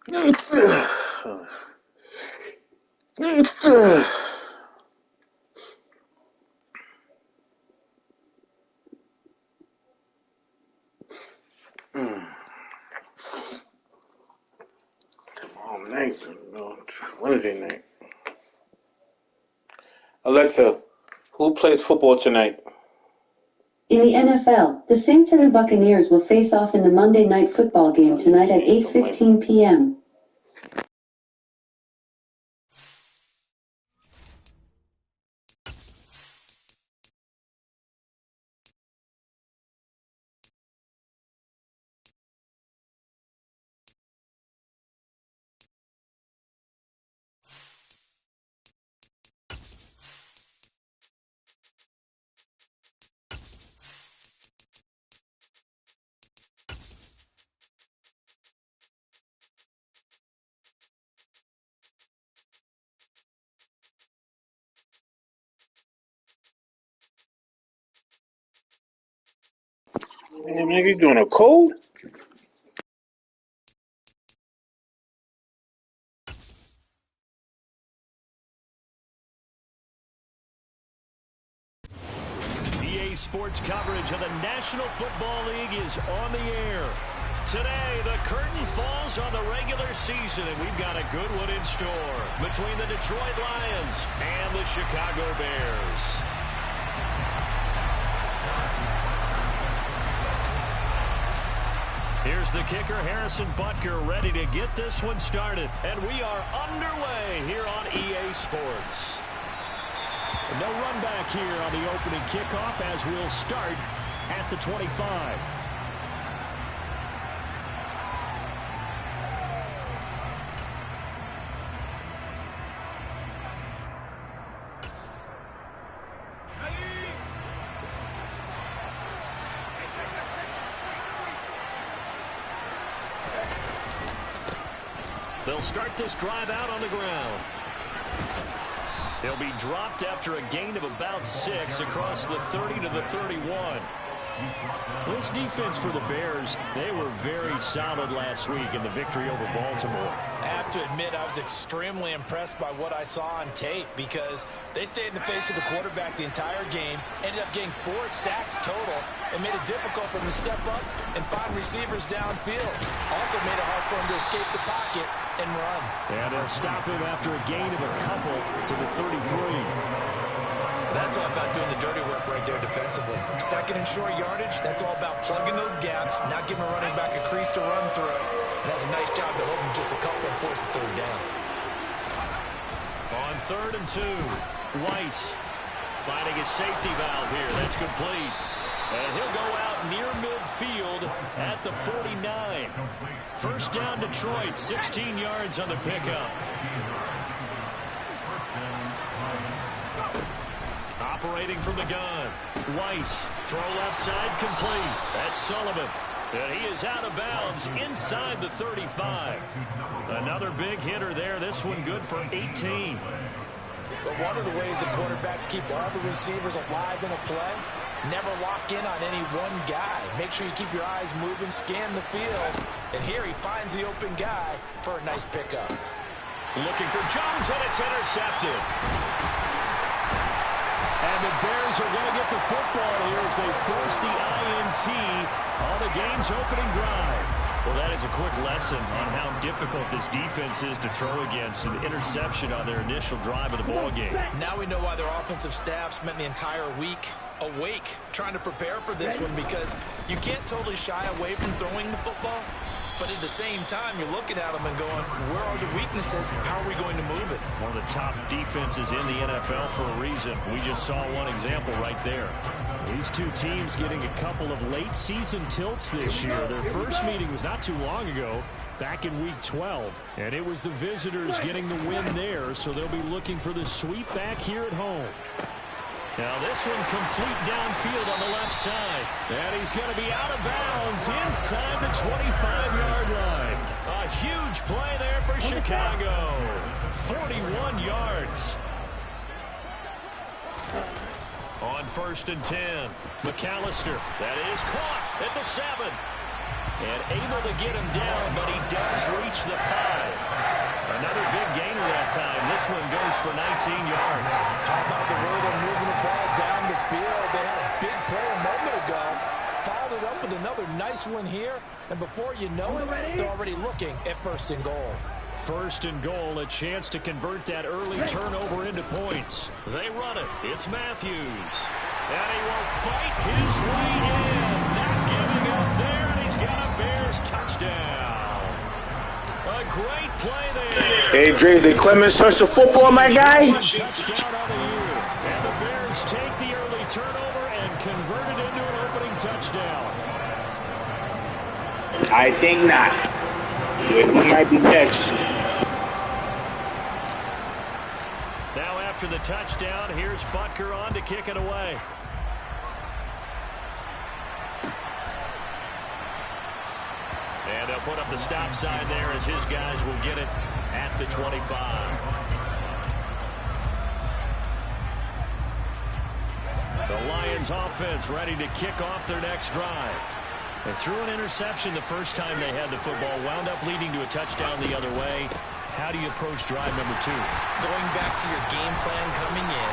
Tomorrow night, no, Wednesday night. Alexa, who plays football tonight? In the NFL, the Saints and the Buccaneers will face off in the Monday Night Football game tonight at 8:15 p.m. Damn, nigga, you doing a cold? EA Sports coverage of the National Football League is on the air. Today, the curtain falls on the regular season, and we've got a good one in store between the Detroit Lions and the Chicago Bears. Here's the kicker, Harrison Butker, ready to get this one started. And we are underway here on EA Sports. No run back here on the opening kickoff as we'll start at the 25. They'll start this drive out on the ground. He'll be dropped after a gain of about 6 across the 30 to the 31. This defense for the Bears, they were very solid last week in the victory over Baltimore. I have to admit, I was extremely impressed by what I saw on tape because they stayed in the face of the quarterback the entire game, ended up getting 4 sacks total, and made it difficult for him to step up and find receivers downfield. Also made it hard for him to escape the pocket and run. And they'll stop him after a gain of a couple to the 33. That's all about doing the dirty work right there defensively. Second and short yardage, that's all about plugging those gaps, not giving a running back a crease to run through. And that's a nice job to hold him just a couple and force a third down. On 3rd and 2, Weiss finding his safety valve here. That's complete. And he'll go out near midfield at the 49. First down Detroit, 16 yards on the pickup. Operating from the gun. Weiss, throw left side complete. That's Sullivan. And he is out of bounds inside the 35. Another big hitter there. This one good for 18. But one of the ways that quarterbacks keep all the receivers alive in a play, never lock in on any one guy. Make sure you keep your eyes moving, scan the field. And here he finds the open guy for a nice pickup. Looking for Jones, and it's intercepted. And the Bears are going to get the football here as they force the INT on the game's opening drive. Well, that is a quick lesson on how difficult this defense is to throw against an interception on their initial drive of the ball game. Now we know why their offensive staff spent the entire week awake trying to prepare for this one, because you can't totally shy away from throwing the football. But at the same time, you're looking at them and going, where are the weaknesses? How are we going to move it? One of the top defenses in the NFL for a reason. We just saw one example right there. These two teams getting a couple of late season tilts this year. Their first meeting was not too long ago, back in week 12. And it was the visitors getting the win there, so they'll be looking for the sweep back here at home. Now this one complete downfield on the left side. And he's going to be out of bounds inside the 25-yard line. A huge play there for Chicago. 41 yards. On 1st and 10, McAllister. That is caught at the 7. And able to get him down, but he does reach the 5. Another big gainer that time. This one goes for 19 yards. How about the way they're moving the ball down the field? They had a big play a moment ago. Followed it up with another nice one here. And before you know it, they're already looking at 1st and goal. 1st and goal, a chance to convert that early turnover into points. They run it. It's Matthews. And he will fight his way in. Not giving up there, and he's got a Bears touchdown. A great play there. Hey, Dre, did Clemens touch the football, my guy? Touchdown on the year. And the Bears take the early turnover and convert it into an opening touchdown. I think not. We might be next. Now after the touchdown, here's Butker on to kick it away. And they'll put up the stop sign there as his guys will get it at the 25. The Lions offense ready to kick off their next drive. They threw an interception the first time they had the football, wound up leading to a touchdown the other way. How do you approach drive number 2? Going back to your game plan coming in,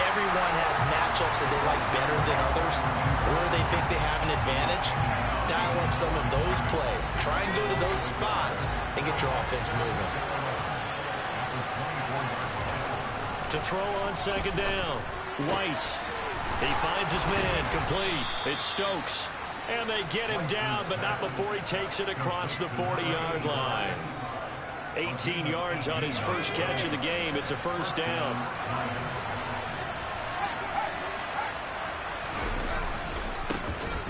everyone has matchups that they like better than others. Where they think they have an advantage, dial up some of those plays. Try and go to those spots and get your offense moving. To throw on 2nd down, Weiss. He finds his man, complete. It's Stokes. And they get him down, but not before he takes it across the 40-yard line. 18 yards on his first catch of the game. It's a 1st down.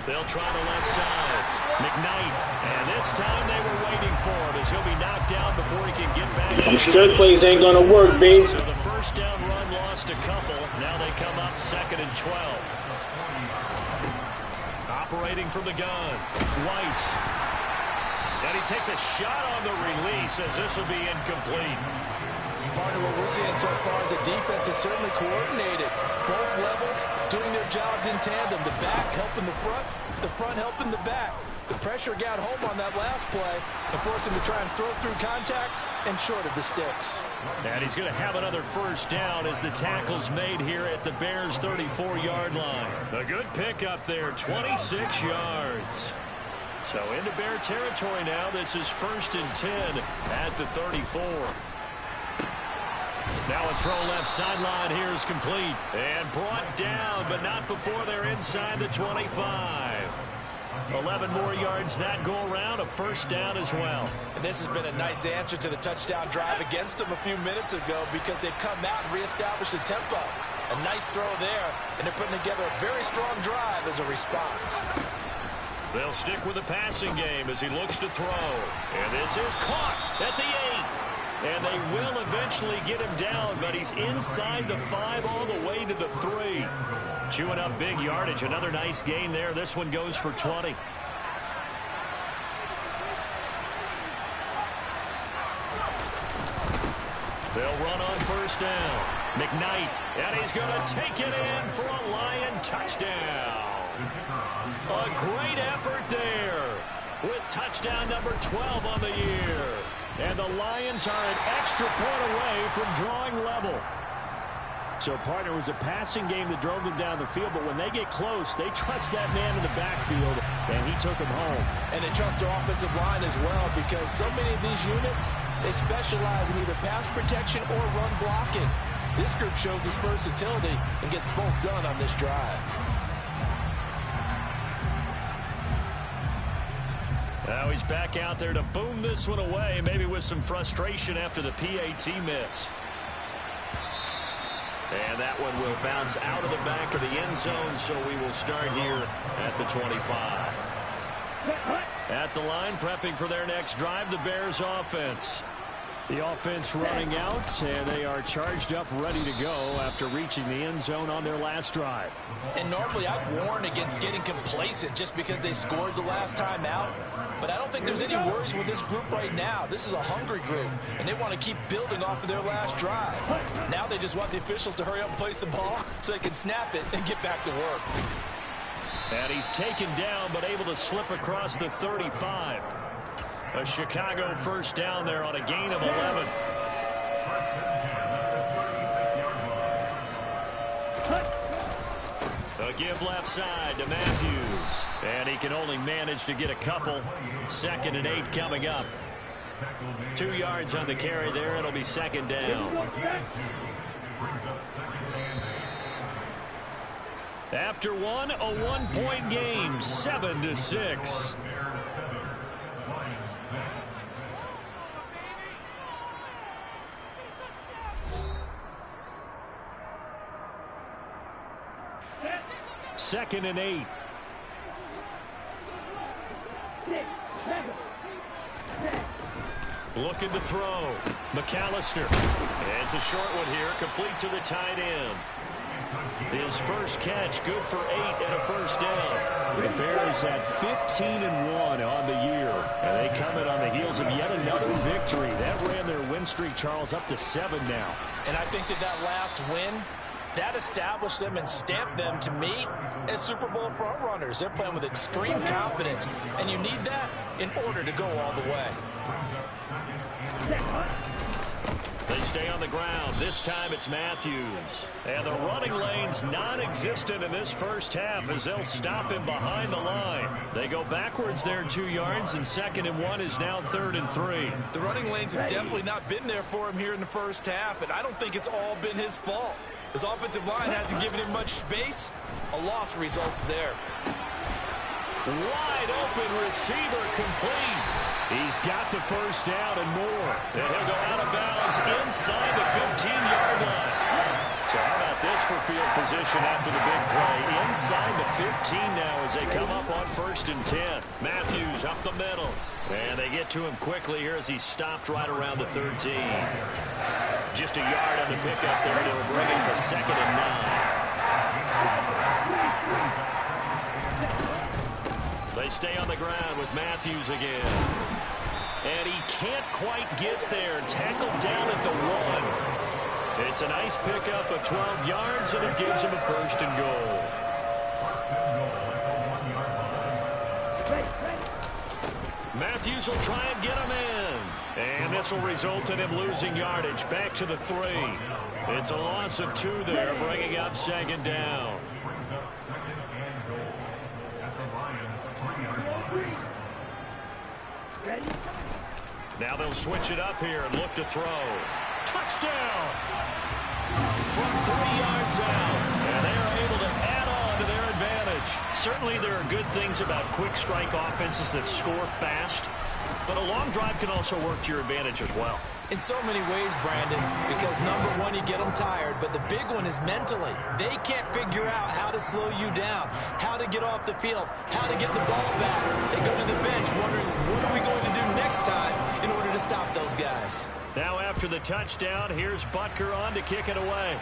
They'll try the left side. McKnight. And this time they were waiting for him as he'll be knocked down before he can get back. Some straight plays ain't going to work, babe. So the 1st down run lost a couple. Now they come up 2nd and 12. Operating from the gun, Weiss. And he takes a shot on the release as this will be incomplete. Partner, what we're seeing so far is the defense is certainly coordinated. Both levels doing their jobs in tandem. The back helping the front helping the back. The pressure got home on that last play and forced him to try and throw through contact and short of the sticks. And he's going to have another 1st down as the tackle's made here at the Bears' 34-yard line. A good pickup there, 26 yards. So into Bear territory now. This is 1st and 10 at the 34. Now a throw left sideline here is complete. And brought down, but not before they're inside the 25. 11 more yards that go around, a 1st down as well. And this has been a nice answer to the touchdown drive against them a few minutes ago because they've come out and reestablished the tempo. A nice throw there, and they're putting together a very strong drive as a response. They'll stick with the passing game as he looks to throw. And this is caught at the 8. And they will eventually get him down, but he's inside the 5 all the way to the 3. Chewing up big yardage. Another nice gain there. This one goes for 20. They'll run on 1st down. McKnight, and he's going to take it in for a Lion touchdown. A great effort there with touchdown number 12 on the year. And the Lions are an extra point away from drawing level. So, partner, was a passing game that drove them down the field, but when they get close, they trust that man in the backfield, and he took him home. And they trust their offensive line as well because so many of these units, they specialize in either pass protection or run blocking. This group shows its versatility and gets both done on this drive. Now he's back out there to boom this one away, maybe with some frustration after the PAT miss. And that one will bounce out of the back of the end zone, so we will start here at the 25. At the line, prepping for their next drive, the Bears offense. The offense running out, and they are charged up, ready to go after reaching the end zone on their last drive. And normally I warn against getting complacent just because they scored the last time out. But I don't think there's any worries with this group right now. This is a hungry group, and they want to keep building off of their last drive. Now they just want the officials to hurry up and place the ball so they can snap it and get back to work. And he's taken down, but able to slip across the 35. A Chicago first down there on a gain of 11. A give left side to Matthews. And he can only manage to get a couple. 2nd and 8 coming up. 2 yards on the carry there. It'll be 2nd down. After one, a 1-point game, 7-6. Second and 8. Looking to throw. McAllister. It's a short one here, complete to the tight end. His first catch, good for 8 and a first down. The Bears at 15-1 on the year. And they come in on the heels of yet another victory. That ran their win streak, Charles, up to 7 now. And I think that last win, that established them and stamped them, to me, as Super Bowl front runners. They're playing with extreme confidence, and you need that in order to go all the way. They stay on the ground. This time it's Matthews. And the running lane's non-existent in this first half as they'll stop him behind the line. They go backwards there 2 yards, and 2nd and 1 is now 3rd and 3. The running lanes have definitely not been there for him here in the first half, and I don't think it's all been his fault. His offensive line hasn't given him much space. A loss results there. Wide open receiver complete. He's got the first down and more. And he'll go out of bounds inside the 15-yard line. So how about this for field position after the big play? Inside the 15 now as they come up on 1st and 10. Matthews up the middle. And they get to him quickly here as he stopped right around the 13. Just a yard on the pickup there to bring him to 2nd and 9. They stay on the ground with Matthews again. And he can't quite get there. Tackled down at the 1. It's a nice pickup of 12 yards, and it gives him a 1st and goal. Matthews will try and get him in. And this will result in him losing yardage back to the 3. It's a loss of 2 there, bringing up 2nd down. Now they'll switch it up here and look to throw. Touchdown! From 3 yards out. And they are able to add on to their advantage. Certainly there are good things about quick strike offenses that score fast. But a long drive can also work to your advantage as well. In so many ways, Brandon, because number one, you get them tired, but the big one is mentally. They can't figure out how to slow you down, how to get off the field, how to get the ball back. They go to the bench wondering, what are we going to do next time in order to stop those guys? Now after the touchdown, here's Butker on to kick it away.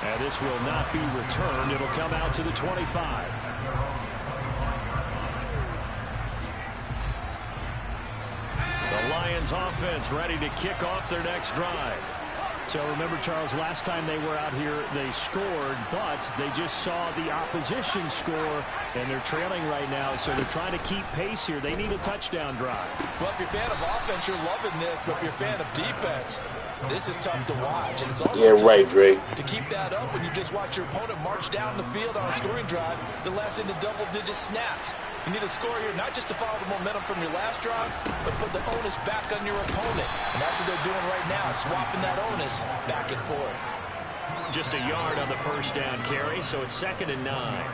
And this will not be returned. It'll come out to the 25. The Lions offense ready to kick off their next drive. So remember, Charles, last time they were out here, they scored, but they just saw the opposition score, and they're trailing right now, so they're trying to keep pace here. They need a touchdown drive. Well, if you're a fan of offense, you're loving this, but if you're a fan of defense, this is tough to watch. And it's also right, Drake. To keep that up when you just watch your opponent march down the field on a scoring drive the last into double-digit snaps. You need a score here, not just to follow the momentum from your last drive, but put the onus back on your opponent. And that's what they're doing right now, swapping that onus back and forth. Just a yard on the first down carry, so it's 2nd and 9.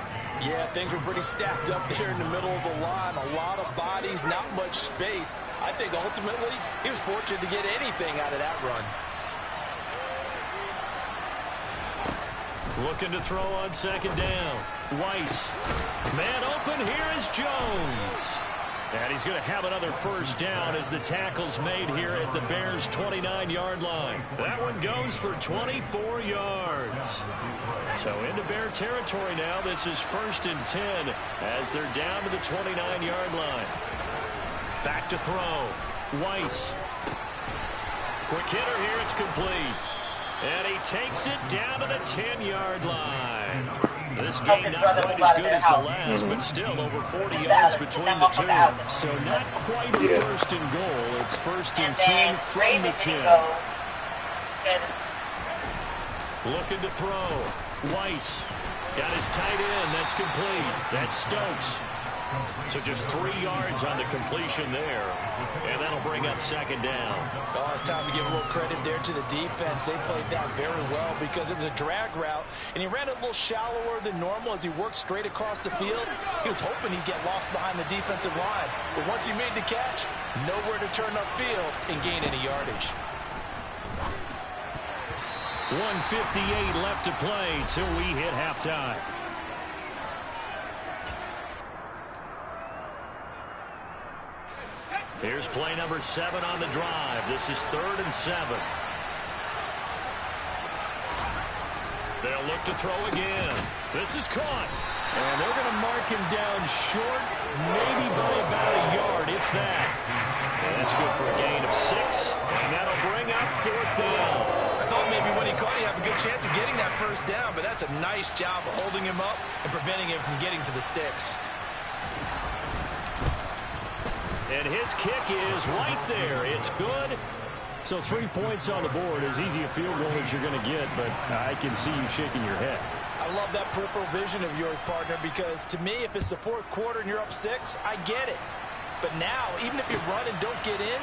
Yeah, things were pretty stacked up there in the middle of the line. A lot of bodies, not much space. I think ultimately he was fortunate to get anything out of that run. Looking to throw on 2nd down. Weiss. Man open, here is Jones. And he's going to have another first down as the tackle's made here at the Bears' 29-yard line. That one goes for 24 yards. So into Bear territory now. This is 1st and 10 as they're down to the 29-yard line. Back to throw. Weiss. Quick hitter here. It's complete. And he takes it down to the 10-yard line. This game not quite as good as the last, but still over 40 yards between the two. So not quite a first and goal. It's first and 10 from the 10. Looking to throw. Weiss got his tight end. That's complete. That's Stokes. So just 3 yards on the completion there. And that'll bring up second down. Oh, it's time to give a little credit there to the defense. They played that very well because it was a drag route, and he ran it a little shallower than normal as he worked straight across the field. He was hoping he'd get lost behind the defensive line. But once he made the catch, nowhere to turn upfield and gain any yardage. 1:58 left to play till we hit halftime. Here's play number 7 on the drive. This is 3rd and 7. They'll look to throw again. This is caught. And they're going to mark him down short, maybe by about a yard, if that. And that's good for a gain of 6. And that'll bring up 4th down. I thought maybe when he caught, he'd have a good chance of getting that first down, but that's a nice job of holding him up and preventing him from getting to the sticks. And his kick is right there. It's good. So 3 points on the board. As easy a field goal as you're going to get, but I can see you shaking your head. I love that peripheral vision of yours, partner, because to me, if it's the 4th quarter and you're up 6, I get it. But now, even if you run and don't get in,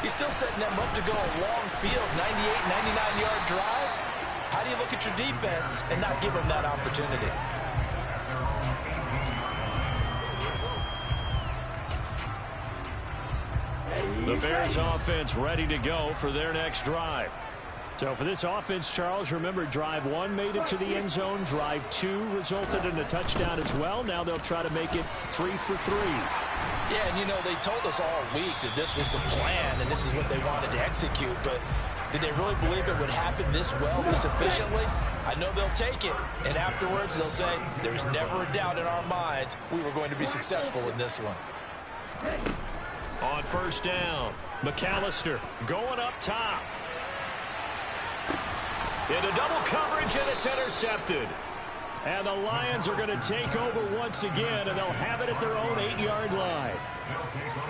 you're still setting them up to go a long field, 98, 99-yard drive. How do you look at your defense and not give them that opportunity? The Bears offense ready to go for their next drive. So for this offense, Charles, remember drive 1 made it to the end zone. Drive 2 resulted in a touchdown as well. Now they'll try to make it 3 for 3. Yeah, and you know, they told us all week that this was the plan and this is what they wanted to execute, but did they really believe it would happen this well, this efficiently? I know they'll take it, and afterwards they'll say, there's never a doubt in our minds we were going to be successful in this one. On first down, McAllister going up top. Into double coverage, and it's intercepted. And the Lions are going to take over once again, and they'll have it at their own 8-yard line.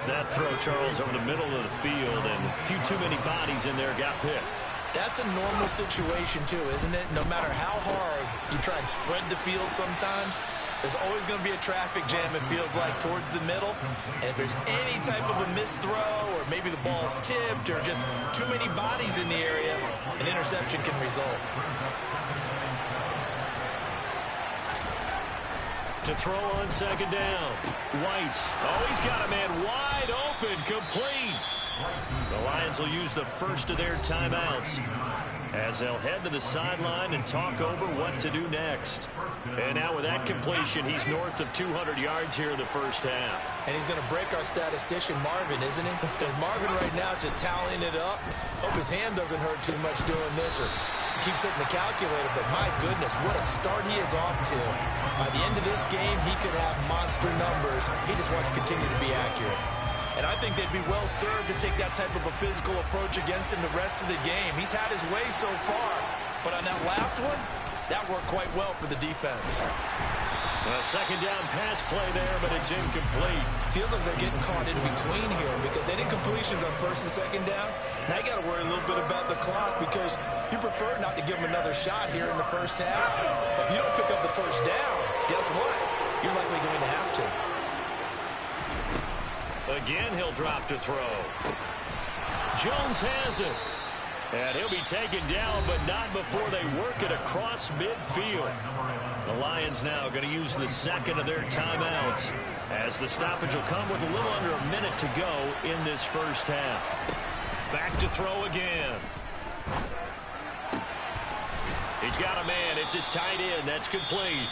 That throw, Charles, over the middle of the field, and a few too many bodies in there got picked. That's a normal situation, too, isn't it? No matter how hard you try and spread the field sometimes, there's always going to be a traffic jam, it feels like, towards the middle. And if there's any type of a missed throw, or maybe the ball's tipped, or just too many bodies in the area, an interception can result. To throw on second down. Weiss. Oh, he's got a man wide open. Complete. The Lions will use the first of their timeouts as they'll head to the sideline and talk over what to do next. And now with that completion, he's north of 200 yards here in the first half. And he's going to break our statistician, Marvin, isn't he? Because Marvin right now is just tallying it up. Hope his hand doesn't hurt too much doing this or keeps hitting the calculator. But my goodness, what a start he is off to. By the end of this game, he could have monster numbers. He just wants to continue to be accurate. And I think they'd be well served to take that type of a physical approach against him the rest of the game. He's had his way so far. But on that last one, that worked quite well for the defense. A second down pass play there, but it's incomplete. Feels like they're getting caught in between here because they did completions on first and second down. Now you got to worry a little bit about the clock because you prefer not to give them another shot here in the first half. But if you don't pick up the first down, guess what? You're likely going to have to. Again, he'll drop to throw. Jones has it. And he'll be taken down, but not before they work it across midfield. The Lions now going to use the second of their timeouts as the stoppage will come with a little under a minute to go in this first half. Back to throw again. He's got a man. It's his tight end. That's complete.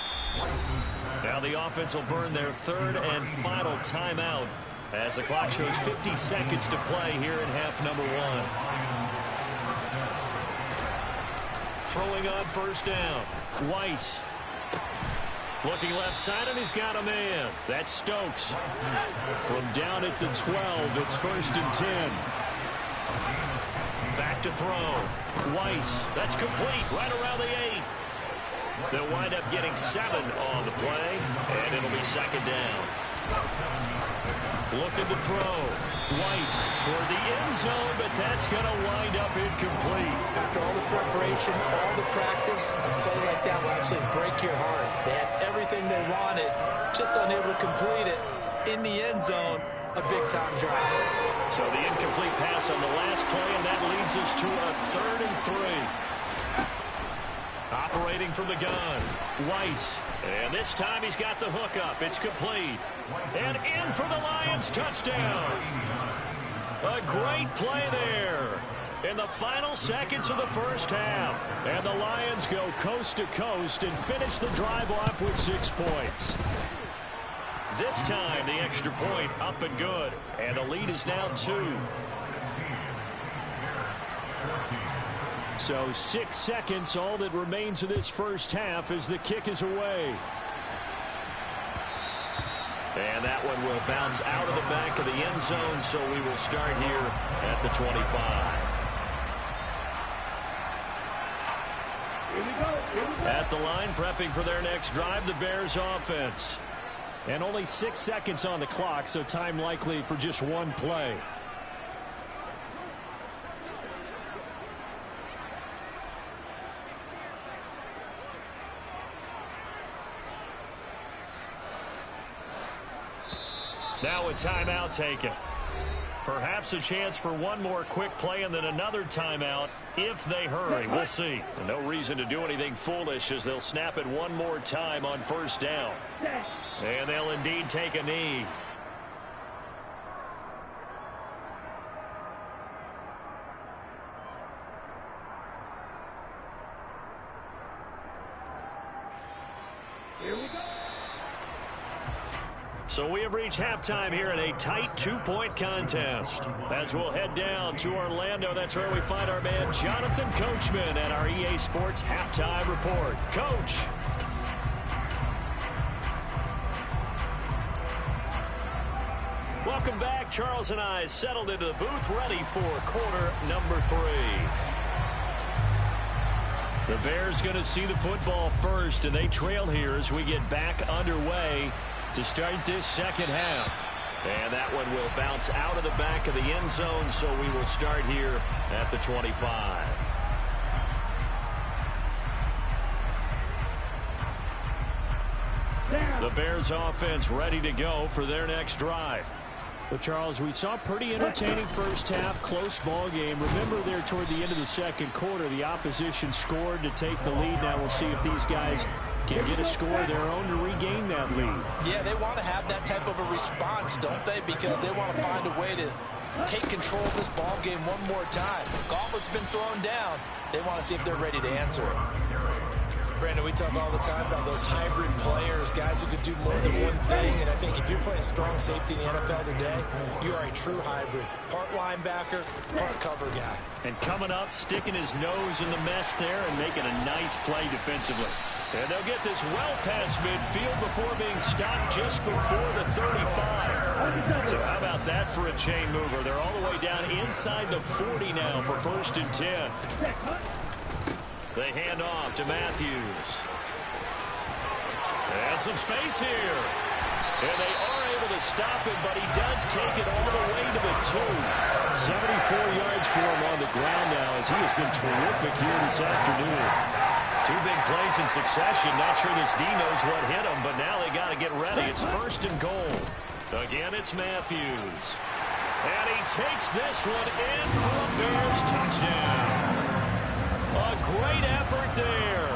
Now the offense will burn their third and final timeout as the clock shows 50 seconds to play here in half number 1. Throwing on first down. Weiss. Looking left side, and he's got a man. That's Stokes. From down at the 12, it's first and 10. Back to to throw. Weiss, that's complete right around the 8. They'll wind up getting 7 on the play, and it'll be second down. Looking to throw. Weiss toward the end zone, but that's going to wind up incomplete. After all the preparation, all the practice, a play like that will actually break your heart. They had everything they wanted, just unable to complete it. In the end zone, a big-time drive. So the incomplete pass on the last play, and that leads us to a 3rd and 3. Operating from the gun, Weiss. And this time he's got the hook up. It's complete. And in for the Lions touchdown. A great play there in the final seconds of the first half. And the Lions go coast to coast and finish the drive off with 6 points. This time the extra point up and good. And the lead is now 2. So 6 seconds, all that remains of this first half as the kick is away. And that one will bounce out of the back of the end zone, so we will start here at the 25. Here we go. At the line, prepping for their next drive, the Bears offense. And only 6 seconds on the clock, so time likely for just one play. Now a timeout taken. Perhaps a chance for one more quick play and then another timeout if they hurry. We'll see. No reason to do anything foolish as they'll snap it one more time on first down. And they'll indeed take a knee. Here we go. So we have reached halftime here in a tight 2-point contest. As we'll head down to Orlando, that's where we find our man Jonathan Coachman at our EA Sports Halftime Report. Coach. Welcome back. Charles and I settled into the booth, ready for quarter number 3. The Bears going to see the football first, and they trail here as we get back underway to start this second half. And that one will bounce out of the back of the end zone, so we will start here at the 25. The Bears offense ready to go for their next drive. Well, Charles, we saw pretty entertaining first half, close ball game. Remember there toward the end of the second quarter, the opposition scored to take the lead. Now we'll see if these guys can get a score of their own to regain that lead. Yeah, they want to have that type of a response, don't they? Because they want to find a way to take control of this ball game one more time. Gauntlet's been thrown down. They want to see if they're ready to answer it. Brandon, we talk all the time about those hybrid players, guys who could do more than one thing, and I think if you're playing strong safety in the NFL today, you are a true hybrid. Part linebacker, part cover guy. And coming up, sticking his nose in the mess there and making a nice play defensively. And they'll get this well past midfield before being stopped just before the 35. So how about that for a chain mover? They're all the way down inside the 40 now for 1st and 10. They hand off to Matthews. And some space here. And they are able to stop him, but he does take it all the way to the 2. 74 yards for him on the ground now as he has been terrific here this afternoon. 2 big plays in succession. Not sure this D knows what hit him, but now they got to get ready. It's 1st and goal. Again, it's Matthews. And he takes this one in for a Bears touchdown. A great effort there.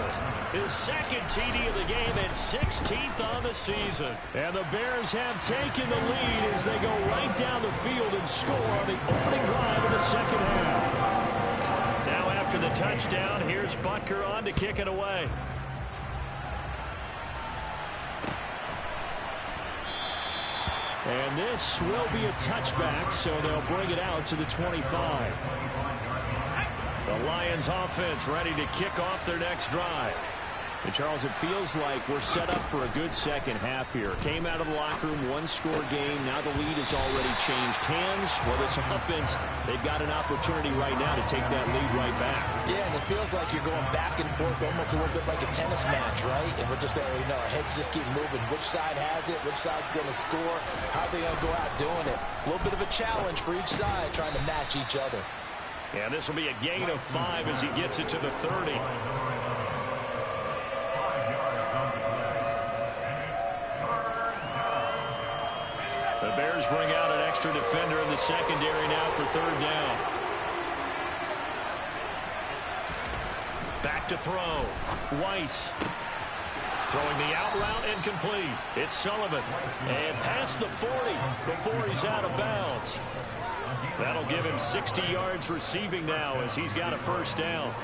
His 2nd TD of the game and 16th on the season. And the Bears have taken the lead as they go right down the field and score on the opening drive of the second half. Now after the touchdown, here's Butker on to kick it away. And this will be a touchback, so they'll bring it out to the 25. The Lions offense ready to kick off their next drive. And Charles, it feels like we're set up for a good second half here. Came out of the locker room, one-score game. Now the lead has already changed hands. Well, this offense, they've got an opportunity right now to take that lead right back. Yeah, and it feels like you're going back and forth, almost a little bit like a tennis match, right? And we're just, our heads just keep moving. Which side has it? Which side's going to score? How are they going to go out doing it? A little bit of a challenge for each side, trying to match each other. And this will be a gain of 5 as he gets it to the 30. The Bears bring out an extra defender in the secondary now for third down. Back to throw. Weiss. Throwing the out route incomplete. It's Sullivan. And past the 40 before he's out of bounds. That'll give him 60 yards receiving now as he's got a first down.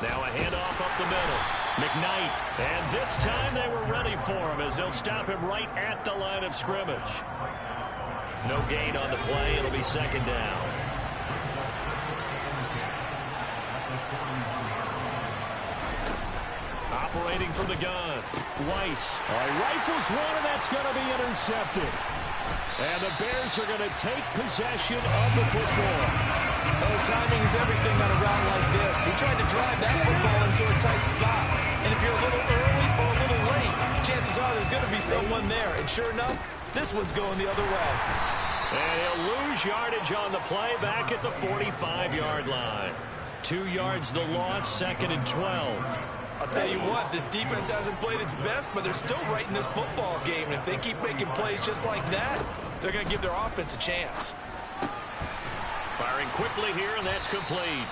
Now a handoff up the middle. McKnight. And this time they were ready for him as they'll stop him right at the line of scrimmage. No gain on the play. It'll be second down. Operating from the gun. Weiss. Rifles one, and that's going to be intercepted. And the Bears are going to take possession of the football. Oh, timing is everything on a route like this. He tried to drive that football into a tight spot. And if you're a little early or a little late, chances are there's going to be someone there. And sure enough, this one's going the other way. And he'll lose yardage on the play back at the 45-yard line. 2 yards the loss, second and 12. I'll tell you what, this defense hasn't played its best, but they're still right in this football game. And if they keep making plays just like that, they're going to give their offense a chance. Firing quickly here, and that's complete.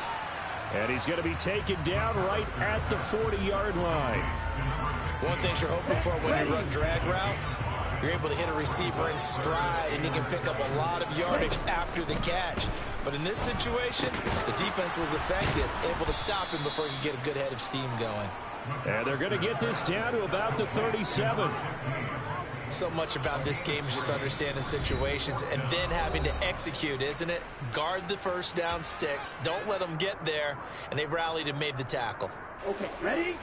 And he's going to be taken down right at the 40-yard line. One thing you're hoping for when you run drag routes, you're able to hit a receiver in stride, and he can pick up a lot of yardage after the catch. But in this situation, the defense was effective, able to stop him before he could get a good head of steam going. And they're going to get this down to about the 37. So much about this game is just understanding situations and then having to execute, isn't it? Guard the first down sticks. Don't let them get there. And they rallied and made the tackle. Okay, ready?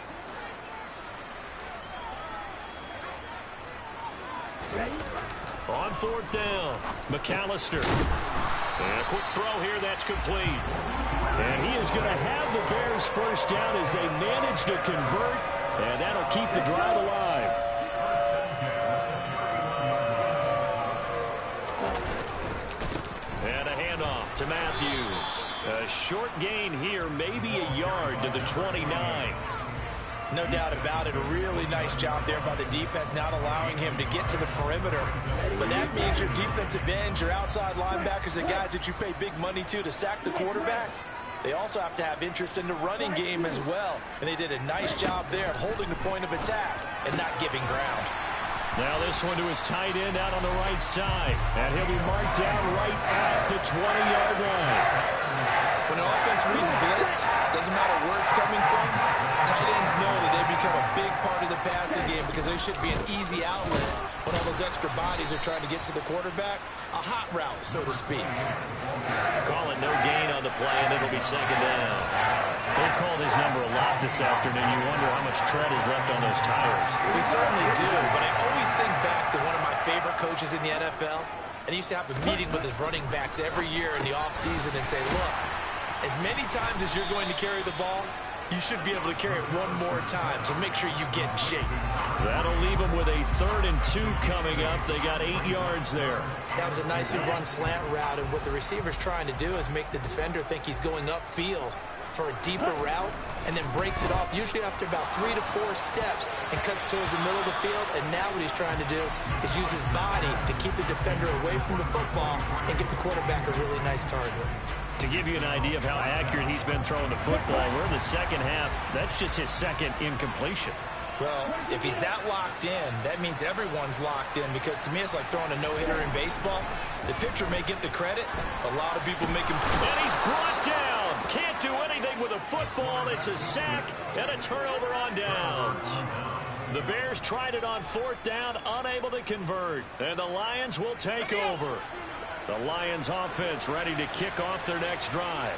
On fourth down, McAllister. And a quick throw here, that's complete. And he is going to have the Bears first down as they manage to convert. And that'll keep the drive alive. And a handoff to Matthews. A short gain here, maybe a yard to the 29. No doubt about it. A really nice job there by the defense, not allowing him to get to the perimeter. But that means your defensive ends, your outside linebackers, the guys that you pay big money to sack the quarterback, they also have to have interest in the running game as well. And they did a nice job there of holding the point of attack and not giving ground. Now this one to his tight end out on the right side. And he'll be marked down right at the 20-yard line. When an offense reads blitz, doesn't matter where it's coming from, tight ends know that they become a big part of the passing game because they should be an easy outlet when all those extra bodies are trying to get to the quarterback. A hot route, so to speak. Call it no gain on the play, and it'll be second down. They've called his number a lot this afternoon. You wonder how much tread is left on those tires. We certainly do, but I always think back to one of my favorite coaches in the NFL, and he used to have a meeting with his running backs every year in the offseason and say, look, as many times as you're going to carry the ball, you should be able to carry it one more time, so make sure you get in shape. That'll leave them with a 3rd and 2 coming up. They got 8 yards there. That was a nicely run slant route, and what the receiver's trying to do is make the defender think he's going upfield for a deeper route and then breaks it off, usually after about 3 to 4 steps, and cuts towards the middle of the field. And now what he's trying to do is use his body to keep the defender away from the football and get the quarterback a really nice target. To give you an idea of how accurate he's been throwing the football, we're in the second half. That's just his second incompletion. Well, if he's that locked in, that means everyone's locked in, because to me it's like throwing a no-hitter in baseball. The pitcher may get the credit, a lot of people make him... And he's brought down. Can't do anything with a football. It's a sack and a turnover on downs. The Bears tried it on 4th down, unable to convert. And the Lions will take over. The Lions offense ready to kick off their next drive.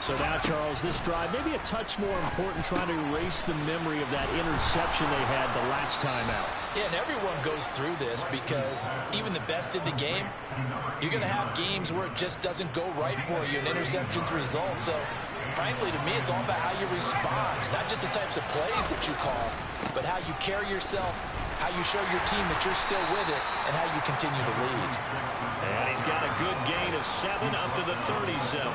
So now, Charles, this drive maybe a touch more important, trying to erase the memory of that interception they had the last time out. Yeah, and everyone goes through this because even the best in the game, you're going to have games where it just doesn't go right for you, and interceptions result. So, frankly, to me, it's all about how you respond, not just the types of plays that you call, but how you carry yourself, how you show your team that you're still with it, and how you continue to lead. And he's got a good gain of 7 up to the 37.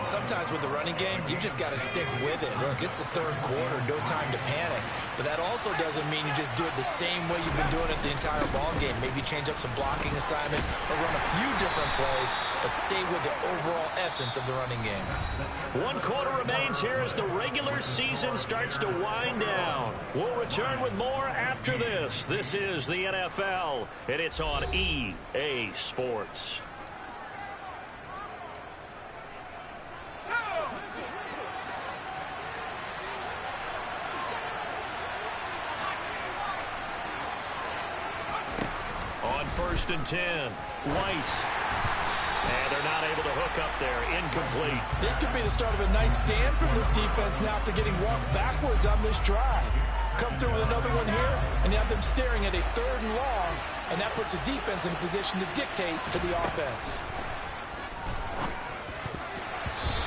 Sometimes with the running game, you've just got to stick with it. Look, it's the third quarter, no time to panic. But that also doesn't mean you just do it the same way you've been doing it the entire ball game. Maybe change up some blocking assignments or run a few different plays, but stay with the overall essence of the running game. 1 quarter remains here as the regular season starts to wind down. We'll return with more after this. This is the NFL, and it's on EA Sports. On 1st and 10, Weiss. And they're not able to hook up there. Incomplete. This could be the start of a nice stand from this defense now after getting walked backwards on this drive. Come through with another one here, and you have them staring at a 3rd and long, and that puts the defense in a position to dictate to the offense.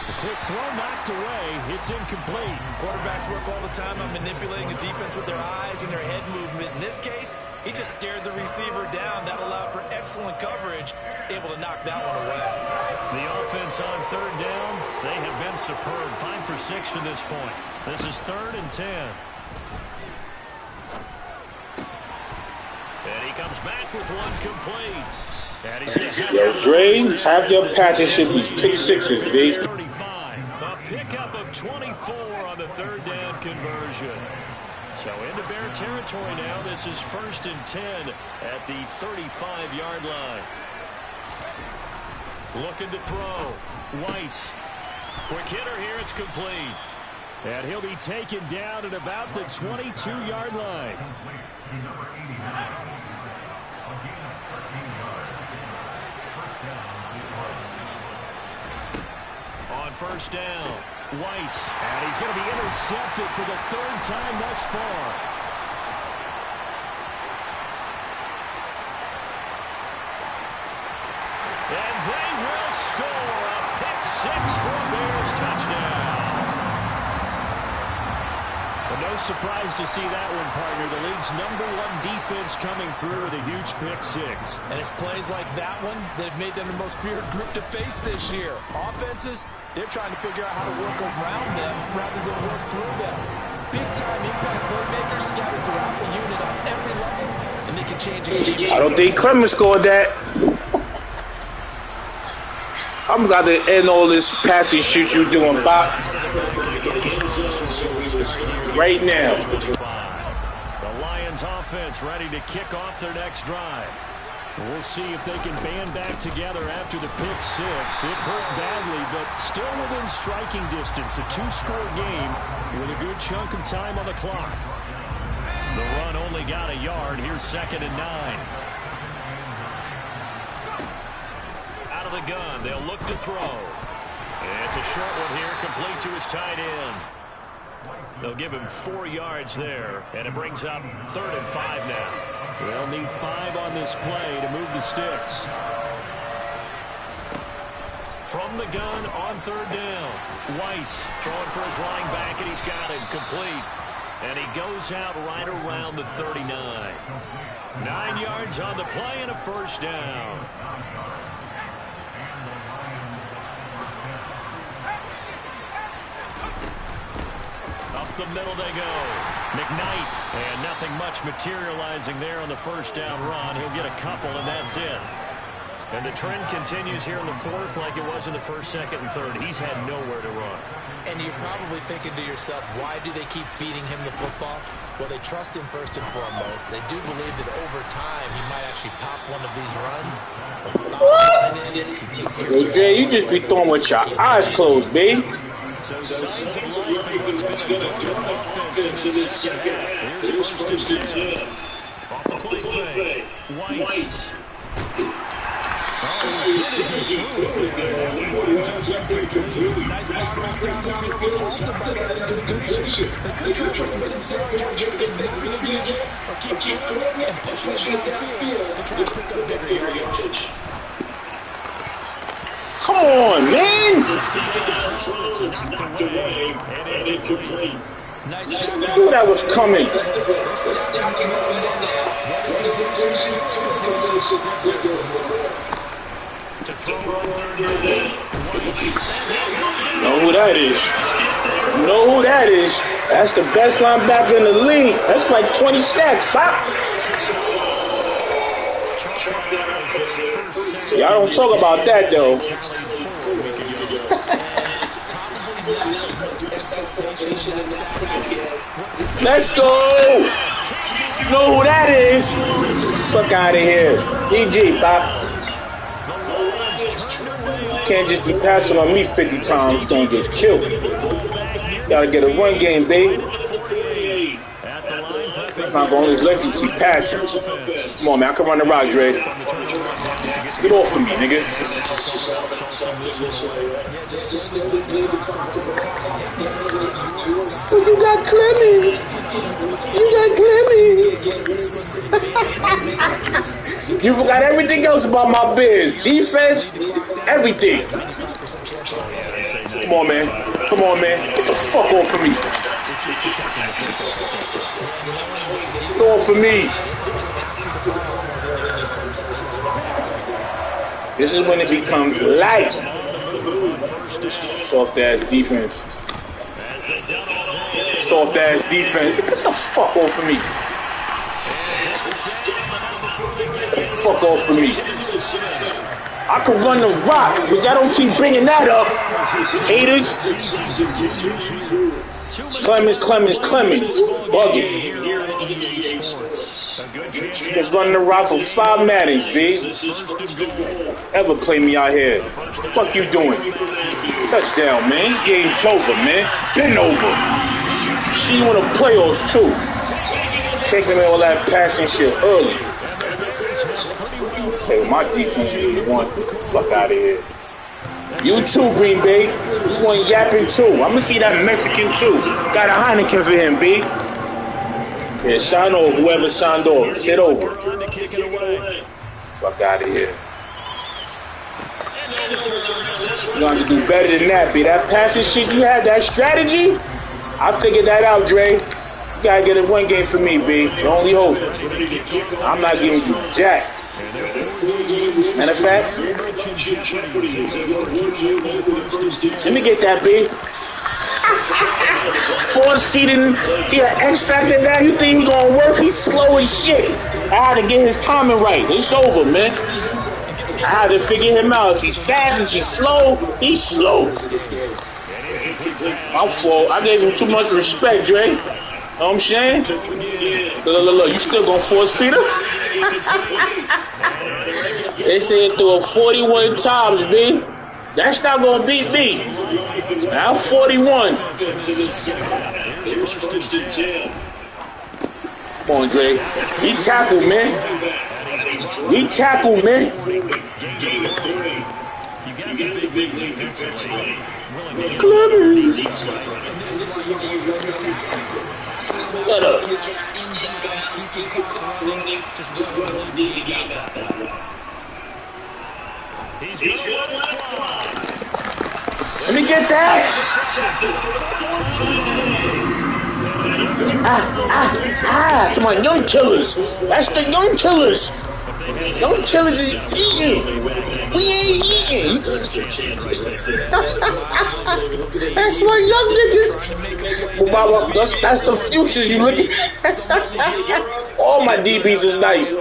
The quick throw knocked away. It's incomplete. Quarterbacks work all the time on manipulating the defense with their eyes and their head movement. In this case, he just stared the receiver down. That allowed for excellent coverage, able to knock that one away. The offense on 3rd down, they have been superb. 5 for 6 to this point. This is 3rd and 10. And he comes back with one complete. Yo, Dre, half your passes should be pick sixes, baby. 35. A pickup of 24 on the 3rd down conversion. So into Bear territory now. This is 1st and 10 at the 35-yard line. Looking to throw. Weiss. Quick hitter here. It's complete. And he'll be taken down at about the 22-yard line. On 1st down, Weiss. And he's going to be intercepted for the 3rd time thus far. And they will score a pick 6 for a Bears touchdown. Well, no surprise to see that one, partner. The league's #1 defense coming through with a huge pick 6. And it's plays like that one that have made them the most feared group to face this year. Offenses, they're trying to figure out how to work around them rather than work through them. Big-time impact playmakers scattered throughout the unit on every level, and they can change a game. I don't think Clemens scored that. I'm about to end all this passing shoot you doing, Bob. Right now. The Lions offense ready to kick off their next drive. We'll see if they can band back together after the pick 6. It hurt badly, but still within striking distance. A 2-score game with a good chunk of time on the clock. The run only got a yard. Here's 2nd and 9. Out of the gun, they'll look to throw. It's a short one here, complete to his tight end. They'll give him 4 yards there, and it brings up 3rd and 5 now. They'll need 5 on this play to move the sticks. From the gun on 3rd down. Weiss throwing for his running back, and he's got him complete. And he goes out right around the 39. 9 yards on the play and a 1st down. Up the middle they go. McKnight, and nothing much materializing there on the 1st down run. He'll get a couple, and that's it. And the trend continues here in the 4th like it was in the 1st, 2nd, and 3rd. He's had nowhere to run. And you're probably thinking to yourself, why do they keep feeding him the football? Well, they trust him first and foremost. They do believe that over time he might actually pop one of these runs. Hey, Jay, you just be throwing with your eyes closed, babe. So signs of life and what's going to do to the offense in the second half. Here's 1st and 10. Off the play fake. Weiss. Oh, Nice progress down the field was halted by that incompletion. They could try for some yards or get things moving again, or keep throwing it and pushing it downfield to try to pick up bigger yardage. Come on, man! Knew that was coming. Know who that is? Know who that is? That's the best linebacker in the league. That's like 20 sacks. Pop. Y'all don't talk about that though. Let's go! You know who that is? Fuck out of here. GG, Pop. Can't just be passing on me 50 times, gonna get killed. Gotta get a run game, babe. I'm not gonna just let you keep passing. Come on, man, I can run the route, Dre. Get off of me, nigga. Oh, you got Clemens. You got Clemens. You forgot everything else about my Bears. Defense, everything. Come on, man. Come on, man. Get the fuck off of me. Get off of me. This is when it becomes light. Soft ass defense. Soft ass defense. Get the fuck off of me. Get the fuck off of me. I could run the rock, but y'all don't keep bringing that up. Haters. Clemens. Bugging. Just running the rock for 5 Maddens, B. Ever play me out here? Fuck you doing? Touchdown, man. This game's over, man. Been over. She won the playoffs, too. Taking all that passing shit early. Hey, my defense really won. Fuck out of here. You too, Green Bay. This one yapping, too. I'm gonna see that Mexican, too. Got a Heineken for him, B. Yeah, sign off, whoever signed off. Shit over. Fuck out of here. You're going to do better than that, B. That passing shit you had, that strategy, I figured that out, Dre. You got to get a run game for me, B. It's the only hope. I'm not giving you jack. Matter of fact, let me get that, B. Force feeding, he an X factor now. You think he gonna work? He's slow as shit. I had to get his timing right. It's over, man. I had to figure him out. If he's fast, if he's slow, he's slow. My fault. I gave him too much respect, Dre. Know what I'm saying? Look. You still gonna force feed him? They said through 41 times, B. That's not gonna beat me. I'm 41. Come on, Dre. He tackled, man. He tackled, man. Clemens. Shut up. Let me get that. To my young killers. That's the young killers. Young killers is eating. We ain't eating. That's my young niggas. That's the futures you looking at. All my DBs is nice.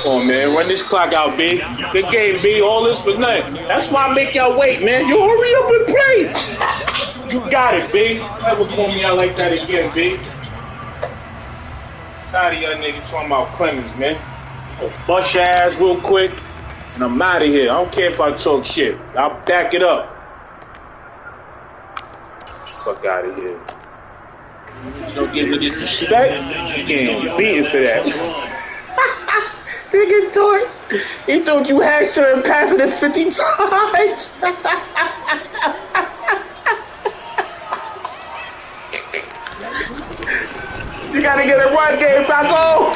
Come on, man. Run this clock out, B. Good game, B. All this for nothing. That's why I make y'all wait, man. You hurry up and play. You got it, B. Never call me out like that again, B. Tired of y'all niggas talking about Clemens, man. Bust your ass real quick, and I'm out of here. I don't care if I talk shit. I'll back it up. Fuck out of here. You don't give me disrespect. You getting beaten for that. He thought you had certain passing it 50 times. You gotta get a run game, Taco.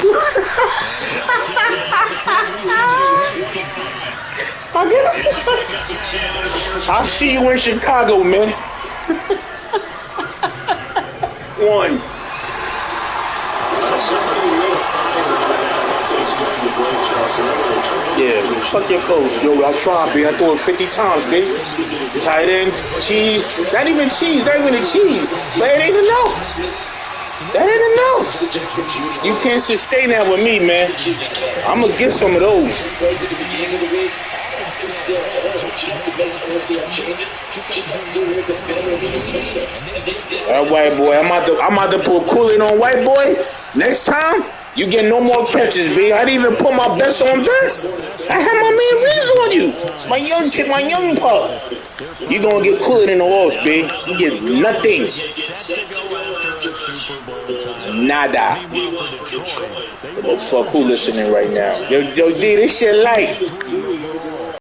I'll see you in Chicago, man. One. Yeah, fuck your coach. Yo, I tried, B. I threw it 50 times, B. Tight end, cheese. Not even cheese. Not even a cheese. But it ain't enough. That ain't enough. You can't sustain that with me, man. I'm going to get some of those. That white boy, I'm about to put Kool-Aid on white boy. Next time, you get no more catches, B. I didn't even put my best on best. I had my man Reeves on you. My young kid, my young pup. You gonna get Kool-Aid in the walls, B. You get nothing. Nada. What the fuck, who listening right now? Yo, D, this shit light.